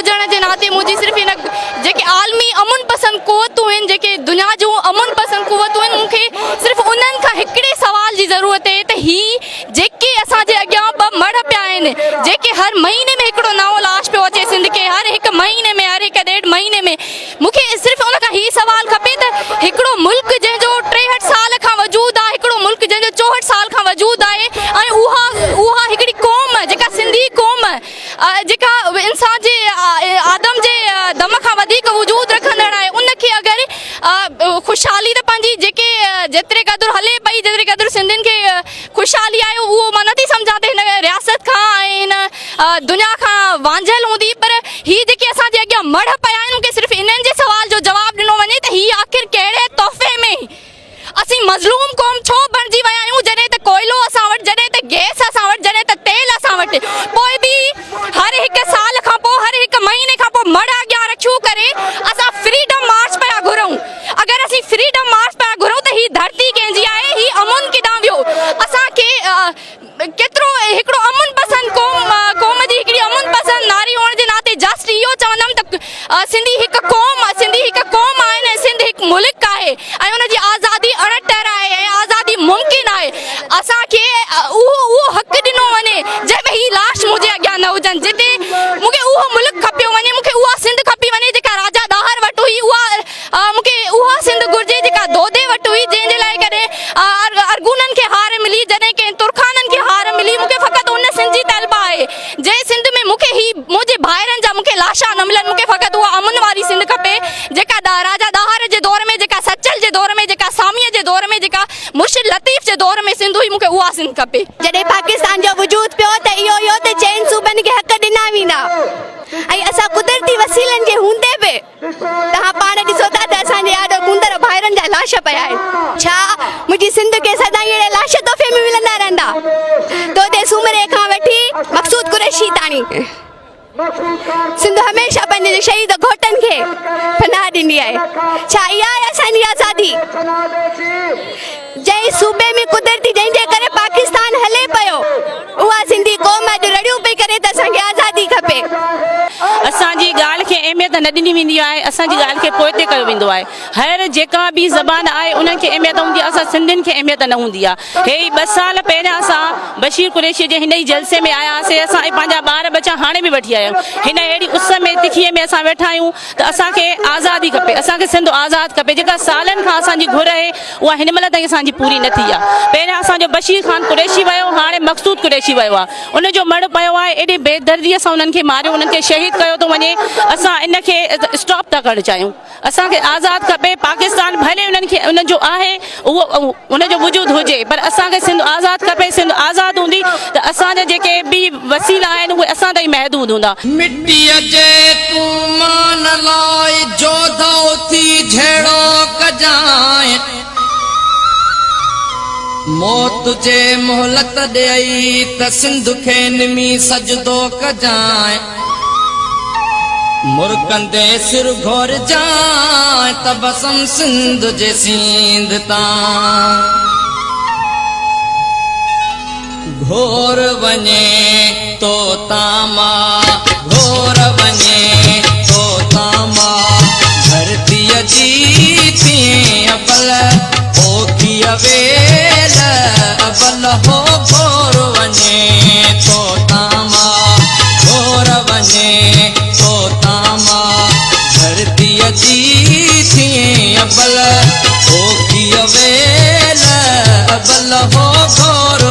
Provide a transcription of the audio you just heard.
हुजण जे नाते मुझी सिर्फ इन जेके आलमी अमन पसंद कुवतूं आहिनि जेके दुनिया जो अमन पसंद कुवतूं आहिनि मूंखे सिर्फ उन्हनि खां हिकिड़े सवाल जी ज़रूरत आहे त ही जेके असांजे अॻियां ॿ मड़ पिया आहिनि जेके हर महीने में हिकिड़ो नओं लाश पियो अचे सिंध के हर हिकु महीने में हर हिकु ॾेढ महीने में मूंखे सिर्फ उन खां ही सवाल खपे त हिकिड़ो मुल्क जंहिंजो 63 साल खां वजूद आहे हिकिड़ो मुल्क जंहिंजो 64 साल खां वजूद आहे ऐं उहा हिकिड़ी क़ौम जेका सिंधी क़ौम जेका इंसान जे आदम जे दम खां वधीक वजूद रखंदड़ आहे उनखे अगरि ख़ुशहाली त पंहिंजी जेके जेतिरे क़दुरु हले पई जेतिरे क़दुरु सिंधियुनि खे ख़ुशहाली आहे उहो मां नथी सम्झां त हिन रियासत खां ऐं हिन दुनिया खां वांझल हूंदी पर हीअ जेके असांजे अॻियां मड़ पिया आहिनि मूंखे सिर्फ़ु इन्हनि जे सवाल जो जवाबु ॾिनो वञे त हीअ आख़िर कहिड़े तोहफ़े में असीं मज़लूम क़ौम छो बणिजी विया आहियूं जॾहिं त कोयलो असां वटि जॾहिं त गैस असां वटि जॾहिं त तेल असां वटि पोइ बि हर हिकु साल खां पोइ हर हिकु महीने खां पोइ मड़ अॻियां रखियूं करे असां फ्रीडम मार्च पिया घुरूं अगरि असीं फ्रीडम मार्च पिया घुरूं त हीअ धरती कंहिंजी आहे हीअ अमन किथां वियो असांखे केतिरो हिकिड़ो अमन पसंद क़ौम जी हिकिड़ी अमन पसंद नारी हुअण जे नाते जस्ट इहो चवंदमि त सिंधी हिकु क़ौम आहे ऐं सिंध हिकु मुल्क आहे ऐं हुनजी आज़ादी अणटर आहे ऐं आज़ादी मुमकिन आहे असांखे उहो हक़ ॾिनो वञे जंहिंमें ही लाश मुंहिंजे अॻियां न हुजनि जिते मूंखे उहो मुल्क खपियो वञे मूंखे उहा सिंध खपी वञे जेका राजा दाहर वटि हुई मूंखे उहा सिंध घुरिजे जेका दोदे वटि हुई जंहिंजे लाइ कॾहिं अरगूननि खे हार मिली जॾहिं कंहिं तुर्खाननि खे हार मिली मूंखे फ़क़ति उन सिंध जी तलबा आहे जंहिं सिंध में मूंखे मुंहिंजे भाइरनि जा मूंखे लाशा न मिलनि मूंखे फ़क़ति उहा अमन वारी सिंध खपे जेका राजा दाहर जे दौर में जेका सचल जे दौर में जेका सामीअ जे दौर में जेका मुर्शिद लतीफ़ जे दौर में सिंध हुई मूंखे उहा सिंध खपे जॾहिं पाकिस्तान जो वजूद पियो त इहो त चइनि सूबनि खे हक़ ॾिना वेंदा ऐं असां कुदरती वसीलनि जे हूंदे बि तव्हां पाण ॾिसो था त असांजे ॾाढो कुंदर भाइरनि जा लाश पिया आहिनि छा मुंहिंजी सिंध खे सदाईं अहिड़े लाश तोहफ़े में मिलंदा रहंदा तोते सूमरे खां वठी मक़सूद कुरैशी ताणी सिंध हमेशह पंहिंजे शहीद घोटनि खे पनाह ॾिनी आहे छा इहा आहे असांजी आज़ादी जंहिं सूबे में कुदरती जंहिंजे करे पाकिस्तान हले पियो उहा सिंधी क़ौम अॼु रड़ियूं पई करे त असांखे आज़ादी खपे असांजी ॻाल्हि खे अहमियत न ॾिनी वेंदी आहे असांजी ॻाल्हि खे पोइते कयो वेंदो आहे हर जेका बि ज़बान आहे उन्हनि खे अहमियत हूंदी आहे असां सिंधियुनि खे अहमियत न हूंदी आहे हे 2 साल पहिरियां असां बशीर कुरैशी जे हिन ई जलसे में आया हुआसीं असां पंहिंजा ॿार बच्चा हाणे बि वठी आया आहियूं हिन अहिड़ी उस में तिखीअ में असां वेठा आहियूं त असांखे आज़ादी खपे असांखे सिंध आज़ादु खपे जेका सालनि खां असांजी घुर आहे उहा हिन महिल ताईं असांजी पूरी न थी आहे पहिरियां असांजो बशीर ख़ान कुरैशी वियो हाणे मक़सूद कुरैशी वियो आहे उनजो मड़ पियो आहे एॾे बेदर्दीअ सां उन्हनि खे मारियो उन्हनि खे शहीद कयो थो वञे असां इन खे स्टॉप था करणु चाहियूं असांखे आज़ादु खपे पाकिस्तान भले उन्हनि खे उनजो आहे उहो उनजो वजूद हुजे पर असांखे सिंध आज़ादु खपे सिंध आज़ादु हूंदी त असांजा जेके बि वसीला आहिनि उहे असां ताईं महदूद हूंदा मिट्टीअ जे तूं मान लाइ जोधो थी झेड़ो कजाए मौत जे मोहलत ॾेई त सिंध खे निमी सजदो कजाए मुर्कनि ते सिर घोर जाए त बसम सिंध जे सींध तां घोर वञे तो तामा घोर वञे तो तामा धरतीअ जी थी अबल ओखी अवेल अबल हो घोर वञे तो तामा घोर वञे तो तामा धरतीअ जी थी अबल ओखी अवेल अबल हो घोर